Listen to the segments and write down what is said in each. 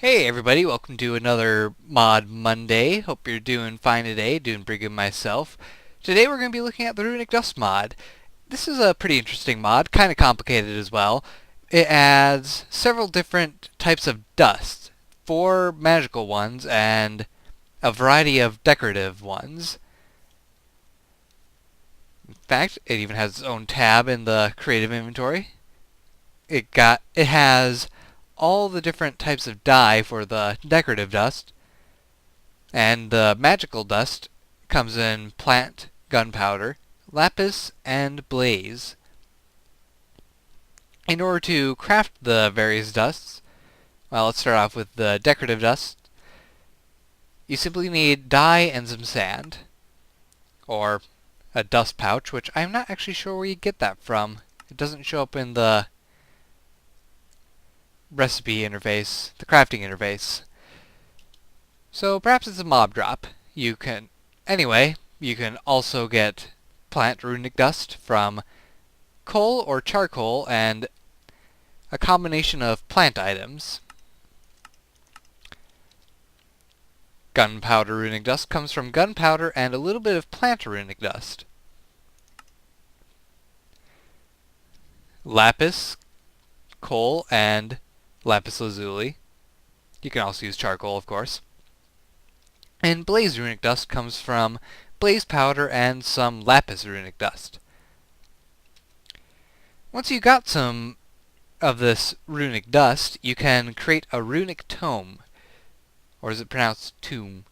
Hey everybody, welcome to another Mod Monday. Hope you're doing fine today, doing pretty good myself. Today we're going to be looking at the Runic Dust mod. This is a pretty interesting mod, kind of complicated as well. It adds several different types of dust, 4 magical ones and a variety of decorative ones. In fact, it even has its own tab in the creative inventory. It has all the different types of dye for the decorative dust, and the magical dust comes in plant, gunpowder, lapis, and blaze. In order to craft the various dusts, well, let's start off with the decorative dust. You simply need dye and some sand, or a dust pouch, which I'm not actually sure where you get that from. It doesn't show up in the recipe interface, the crafting interface. So perhaps it's a mob drop. You can also get plant runic dust from coal or charcoal and a combination of plant items. Gunpowder runic dust comes from gunpowder and a little bit of plant runic dust. Lapis, coal, and lapis lazuli. You can also use charcoal, of course. And blaze runic dust comes from blaze powder and some lapis runic dust. Once you got some of this runic dust, you can create a runic tome. Or is it pronounced tomb?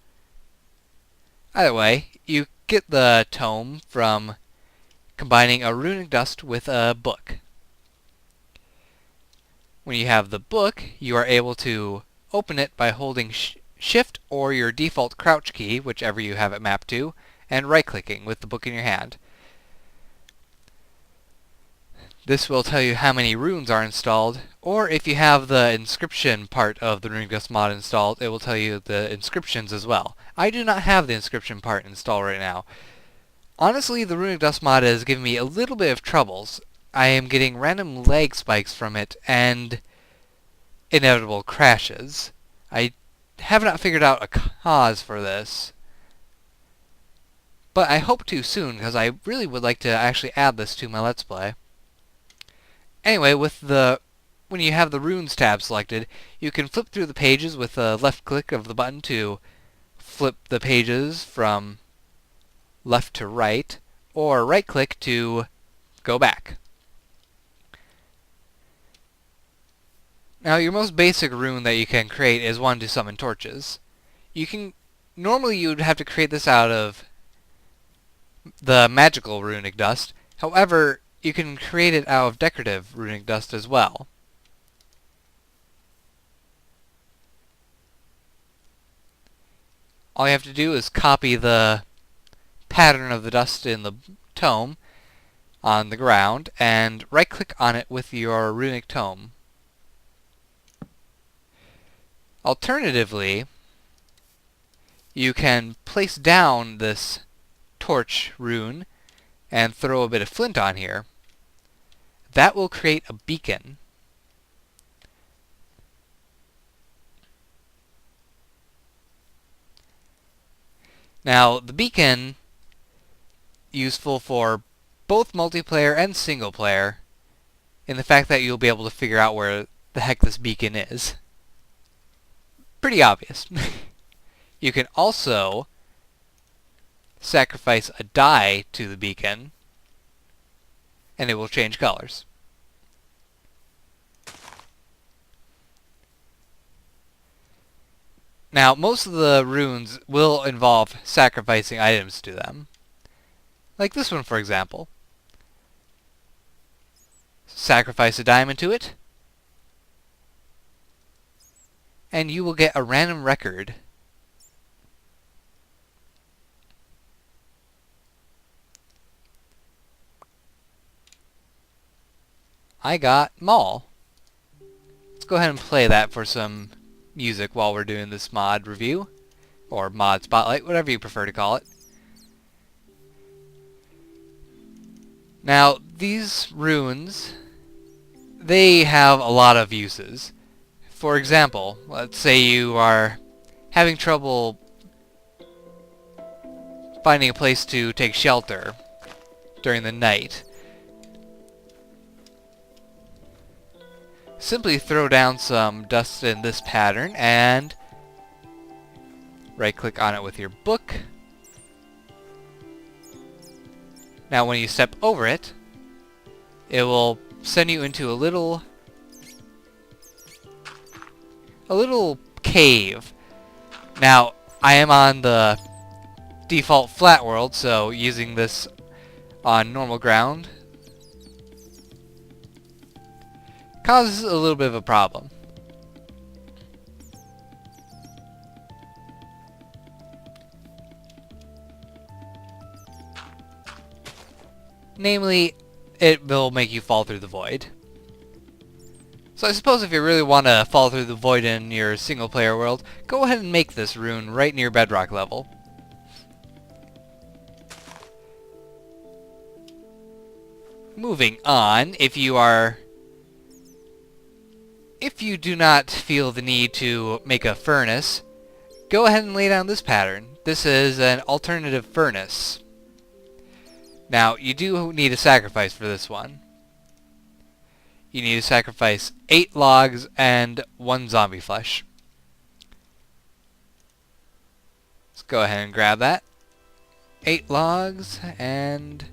Either way, you get the tome from combining a runic dust with a book. When you have the book, you are able to open it by holding Shift or your default crouch key, whichever you have it mapped to, and right-clicking with the book in your hand. This will tell you how many runes are installed, or if you have the inscription part of the Runic Dust mod installed, it will tell you the inscriptions as well. I do not have the inscription part installed right now. Honestly, the Runic Dust mod is giving me a little bit of troubles. I am getting random lag spikes from it and inevitable crashes. I have not figured out a cause for this, but I hope to soon, because I really would like to actually add this to my Let's Play. Anyway, when you have the runes tab selected, you can flip through the pages with a left click of the button to flip the pages from left to right, or right click to go back. Now, your most basic rune that you can create is one to summon torches. Normally you'd have to create this out of the magical runic dust. However, you can create it out of decorative runic dust as well. All you have to do is copy the pattern of the dust in the tome on the ground and right-click on it with your runic tome. Alternatively, you can place down this torch rune and throw a bit of flint on here. That will create a beacon. Now, the beacon, useful for both multiplayer and single player, in the fact that you'll be able to figure out where the heck this beacon is. Pretty obvious. You can also sacrifice a dye to the beacon, and it will change colors. Now, most of the runes will involve sacrificing items to them. Like this one, for example. Sacrifice a diamond to it, and you will get a random record. I got Mall. Let's go ahead and play that for some music while we're doing this mod review, or mod spotlight, whatever you prefer to call it. Now, these runes, they have a lot of uses. For example, let's say you are having trouble finding a place to take shelter during the night. Simply throw down some dust in this pattern and right-click on it with your book. Now when you step over it, it will send you into a little cave. Now, I am on the default flat world, so using this on normal ground causes a little bit of a problem. Namely, it will make you fall through the void. So I suppose if you really want to fall through the void in your single player world, go ahead and make this rune right near bedrock level. Moving on, if you do not feel the need to make a furnace, go ahead and lay down this pattern. This is an alternative furnace. Now, you do need a sacrifice for this one. You need to sacrifice 8 logs and 1 zombie flesh. Let's go ahead and grab that. 8 logs and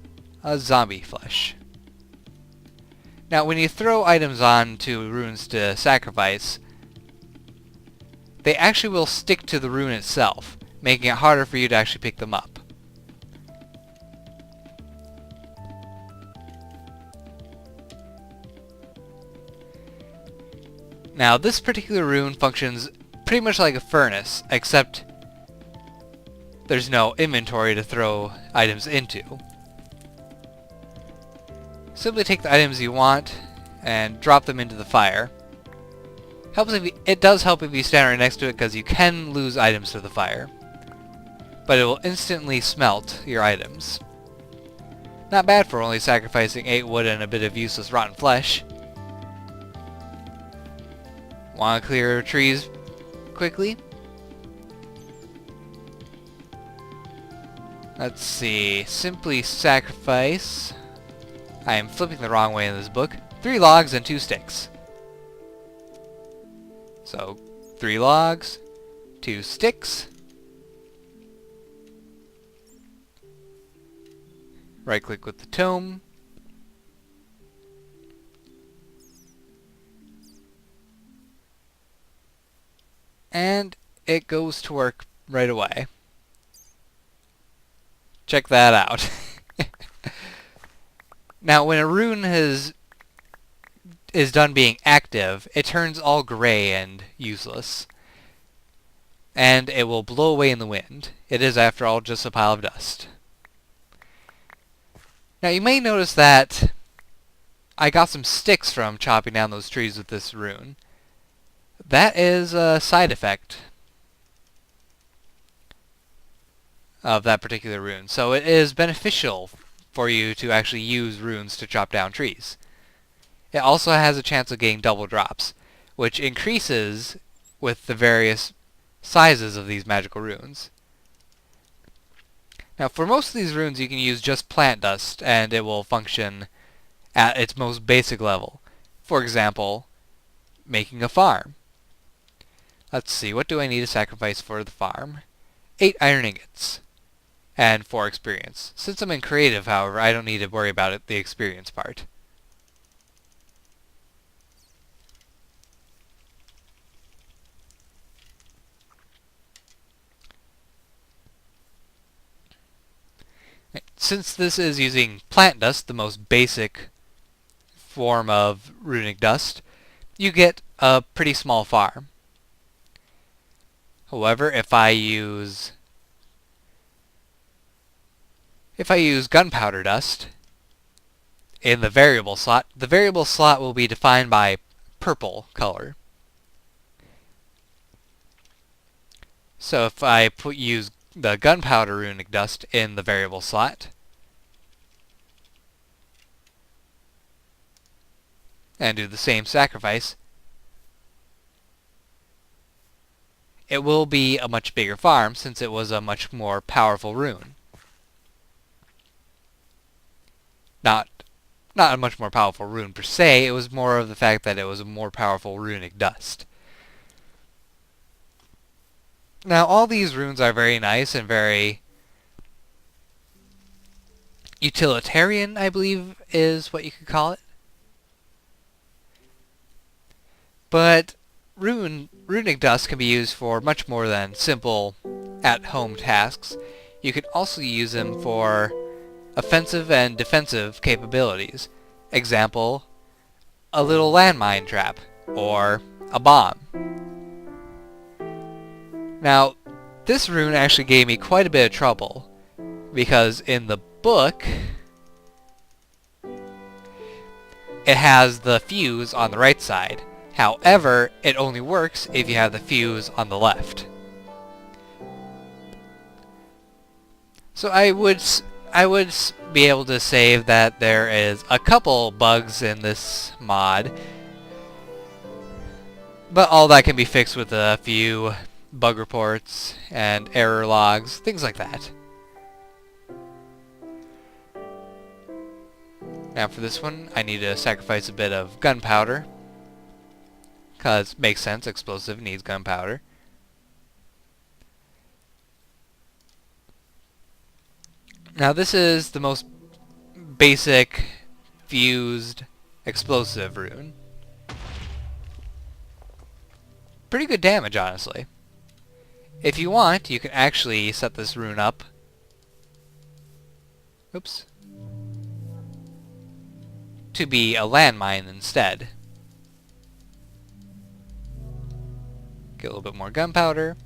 a zombie flesh. Now, when you throw items onto runes to sacrifice, they actually will stick to the rune itself, making it harder for you to actually pick them up. Now, this particular rune functions pretty much like a furnace, except there's no inventory to throw items into. Simply take the items you want and drop them into the fire. It does help if you stand right next to it, because you can lose items to the fire, but it will instantly smelt your items. Not bad for only sacrificing 8 wood and a bit of useless rotten flesh. Want to clear trees quickly? Let's see. Simply sacrifice. I am flipping the wrong way in this book. 3 logs and 2 sticks. So, 3 logs, 2 sticks. Right-click with the tome. And it goes to work right away. Check that out. Now, when a rune is done being active, it turns all gray and useless. And it will blow away in the wind. It is, after all, just a pile of dust. Now, you may notice that I got some sticks from chopping down those trees with this rune. That is a side effect of that particular rune. So it is beneficial for you to actually use runes to chop down trees. It also has a chance of getting double drops, which increases with the various sizes of these magical runes. Now, for most of these runes, you can use just plant dust, and it will function at its most basic level. For example, making a farm. Let's see, what do I need to sacrifice for the farm? 8 iron ingots. And 4 experience. Since I'm in creative, however, I don't need to worry about the experience part. Since this is using plant dust, the most basic form of runic dust, you get a pretty small farm. However, if I use gunpowder dust in the variable slot will be defined by purple color. So if I use the gunpowder runic dust in the variable slot, and do the same sacrifice, it will be a much bigger farm since it was a much more powerful rune. Not a much more powerful rune per se, it was more of the fact that it was a more powerful runic dust. Now all these runes are very nice and very utilitarian, I believe is what you could call it. But runic dust can be used for much more than simple at-home tasks. You can also use them for offensive and defensive capabilities. Example, a little landmine trap, or a bomb. Now, this rune actually gave me quite a bit of trouble, because in the book, it has the fuse on the right side. However, it only works if you have the fuse on the left. So I would be able to say that there is a couple bugs in this mod, but all that can be fixed with a few bug reports and error logs, things like that. Now for this one, I need to sacrifice a bit of gunpowder, because makes sense, explosive needs gunpowder. Now this is the most basic fused explosive rune. Pretty good damage, honestly. If you want, you can actually set this rune up. Oops. To be a landmine instead. Get a little bit more gunpowder.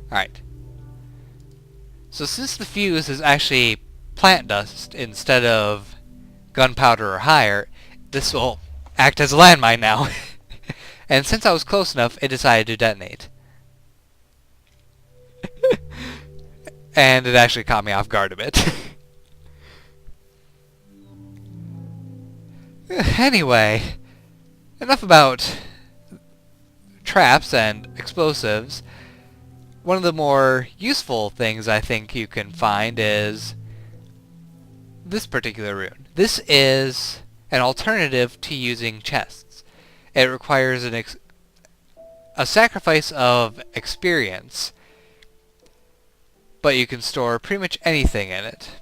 Alright. So since the fuse is actually plant dust instead of gunpowder or higher, this will act as a landmine now. And since I was close enough, it decided to detonate. And it actually caught me off guard a bit. Anyway, enough about traps and explosives. One of the more useful things I think you can find is this particular rune. This is an alternative to using chests. It requires a sacrifice of experience, but you can store pretty much anything in it.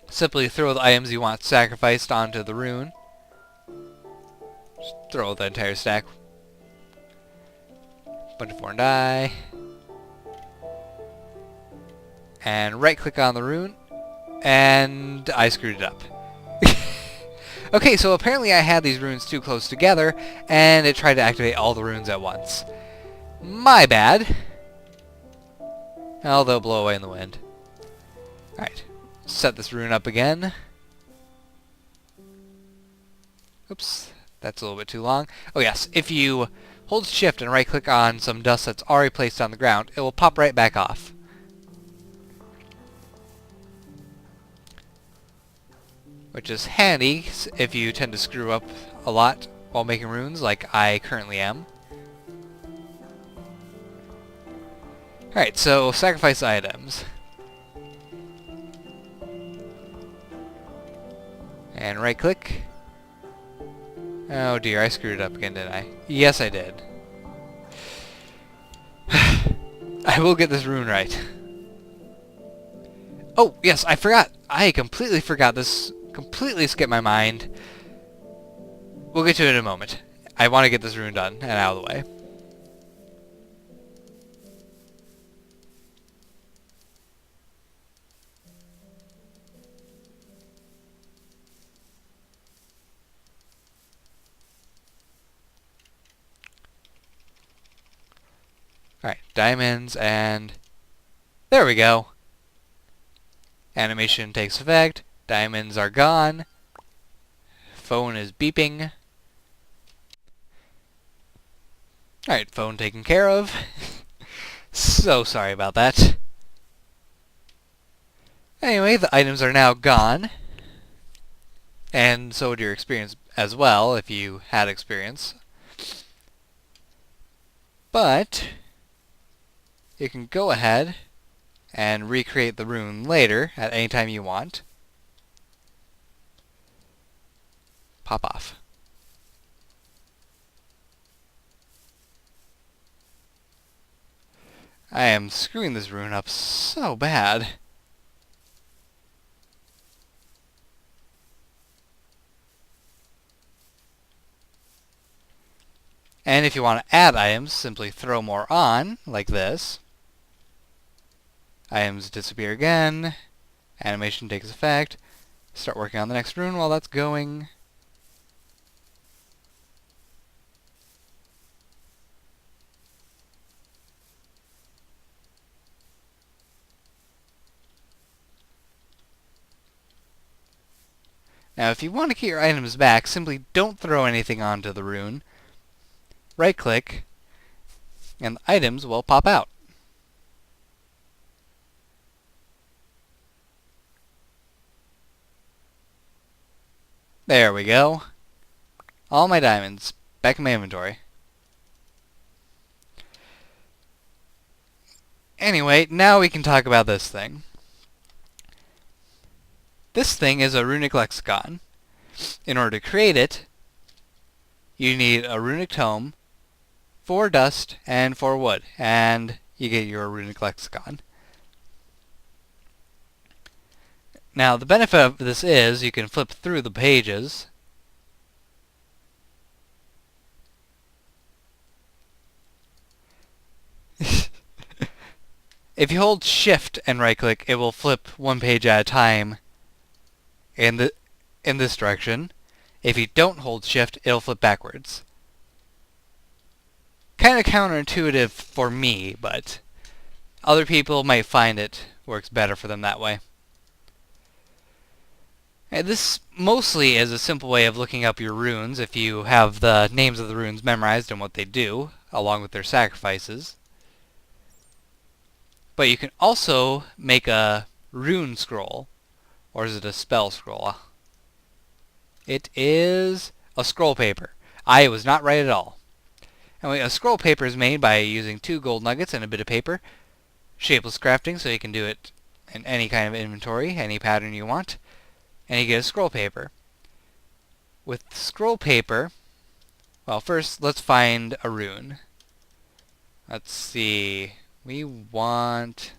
Simply throw the items you want sacrificed onto the rune. Just throw the entire stack. Bunch of foreign die. And right click on the rune. And I screwed it up. Okay, so apparently I had these runes too close together, and it tried to activate all the runes at once. My bad. Oh, they'll blow away in the wind. Alright. Set this rune up again. Oops, that's a little bit too long. Oh yes, if you hold shift and right click on some dust that's already placed on the ground, it will pop right back off. Which is handy if you tend to screw up a lot while making runes, like I currently am. Alright, so sacrifice items. And right click. Oh dear, I screwed it up again, didn't I? Yes, I did. I will get this rune right. Oh, yes, I forgot. I completely forgot this. Completely skipped my mind. We'll get to it in a moment. I want to get this rune done and out of the way. Alright, diamonds, and there we go. Animation takes effect. Diamonds are gone. Phone is beeping. Alright, phone taken care of. So sorry about that. Anyway, the items are now gone. And so would your experience as well, if you had experience. But you can go ahead and recreate the rune later at any time you want. Pop off. I am screwing this rune up so bad. And if you want to add items, simply throw more on, like this. Items disappear again. Animation takes effect. Start working on the next rune while that's going. Now, if you want to get your items back, simply don't throw anything onto the rune. Right-click, and the items will pop out. There we go. All my diamonds back in my inventory. Anyway, now we can talk about this thing. This thing is a runic lexicon. In order to create it, you need a runic tome, 4 dust, and 4 wood, and you get your runic lexicon. Now, the benefit of this is you can flip through the pages. If you hold Shift and right-click, it will flip one page at a time in this direction. If you don't hold Shift, it'll flip backwards. Kind of counterintuitive for me, but other people might find it works better for them that way. And this mostly is a simple way of looking up your runes if you have the names of the runes memorized and what they do, along with their sacrifices. But you can also make a rune scroll, or is it a spell scroll? It is a scroll paper. I was not right at all. Anyway, a scroll paper is made by using 2 gold nuggets and a bit of paper. Shapeless crafting, so you can do it in any kind of inventory, any pattern you want. And you get a scroll paper. With scroll paper, well, first let's find a rune. Let's see. We want...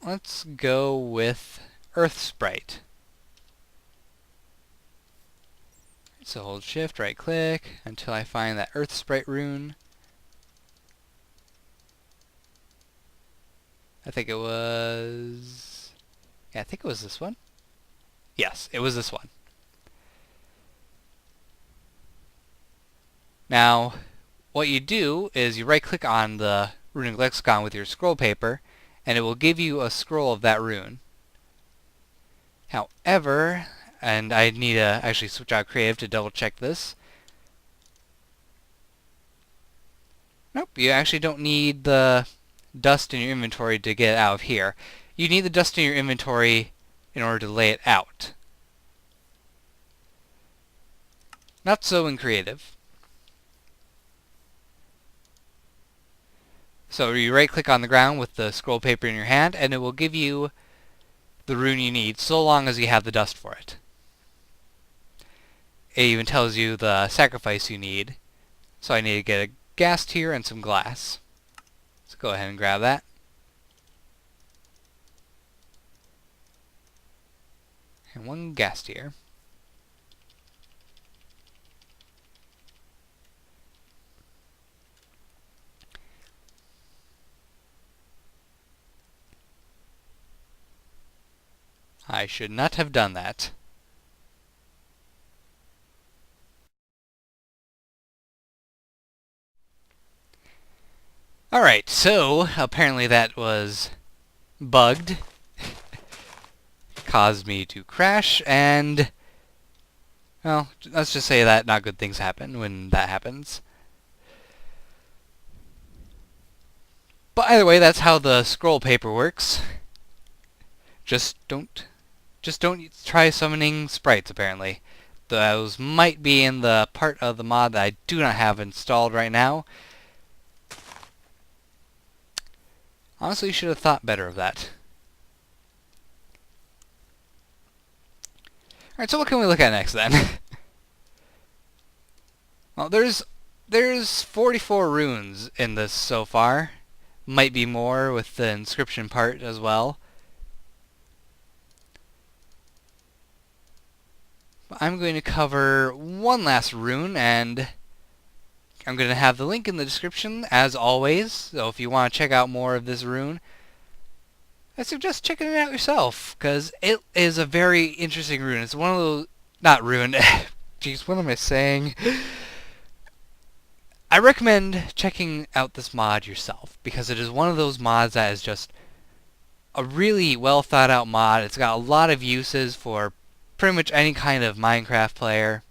Let's go with Earth Sprite. So hold Shift, right click, until I find that Earth Sprite rune. I think it was... Yeah, I think it was this one. Yes, it was this one. Now, what you do is you right-click on the runic lexicon with your scroll paper, and it will give you a scroll of that rune. However, and I need to actually switch out creative to double-check this. Nope, you actually don't need the dust in your inventory to get it out of here. You need the dust in your inventory in order to lay it out. Not so in creative. So you right-click on the ground with the scroll paper in your hand, and it will give you the rune you need, so long as you have the dust for it. It even tells you the sacrifice you need. So I need to get a gas tier and some glass. So go ahead and grab that. And 1 gas tier. I should not have done that. Alright, so apparently that was bugged. Caused me to crash, and well, let's just say that not good things happen when that happens. But either way, that's how the scroll paper works. Just don't try summoning sprites, apparently. Those might be in the part of the mod that I do not have installed right now. Honestly, you should have thought better of that. Alright, so what can we look at next then? Well, there's 44 runes in this so far. Might be more with the inscription part as well. I'm going to cover one last rune, and I'm going to have the link in the description as always. So if you want to check out more of this rune, I suggest checking it out yourself, because it is a very interesting rune. It's one of those... not rune. Jeez, what am I saying? I recommend checking out this mod yourself, because it is one of those mods that is just a really well thought out mod. It's got a lot of uses for pretty much any kind of Minecraft player.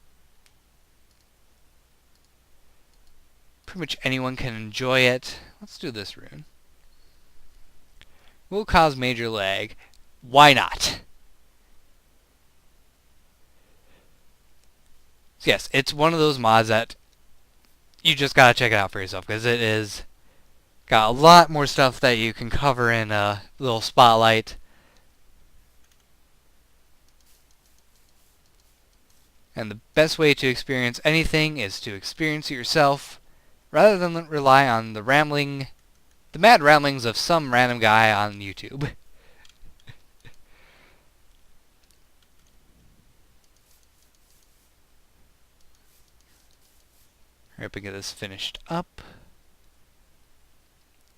Pretty much anyone can enjoy it. Let's do this rune. Will cause major lag. Why not? So yes, it's one of those mods that you just gotta check it out for yourself, because it is got a lot more stuff that you can cover in a little spotlight. And the best way to experience anything is to experience it yourself, rather than rely on the mad ramblings of some random guy on YouTube. Hurry up and get this finished up.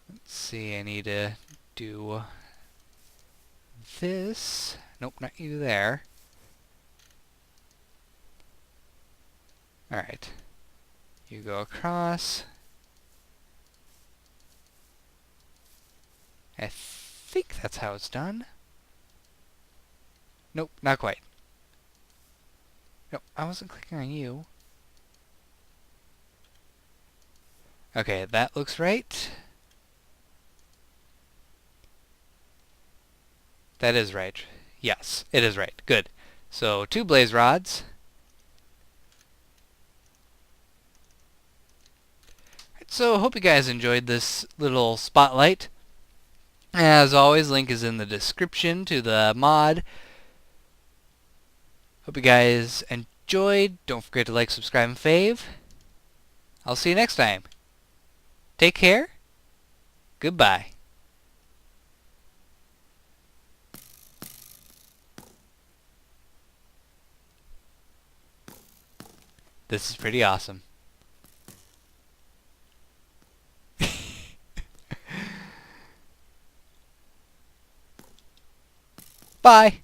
Let's see, I need to do this. Nope, not you there. Alright. You go across. I think that's how it's done. Nope, not quite. Nope, I wasn't clicking on you. Okay, that looks right. That is right. Yes, it is right. Good. So, 2 blaze rods. So, hope you guys enjoyed this little spotlight. As always, link is in the description to the mod. Hope you guys enjoyed. Don't forget to like, subscribe, and fave. I'll see you next time. Take care. Goodbye. This is pretty awesome. Bye.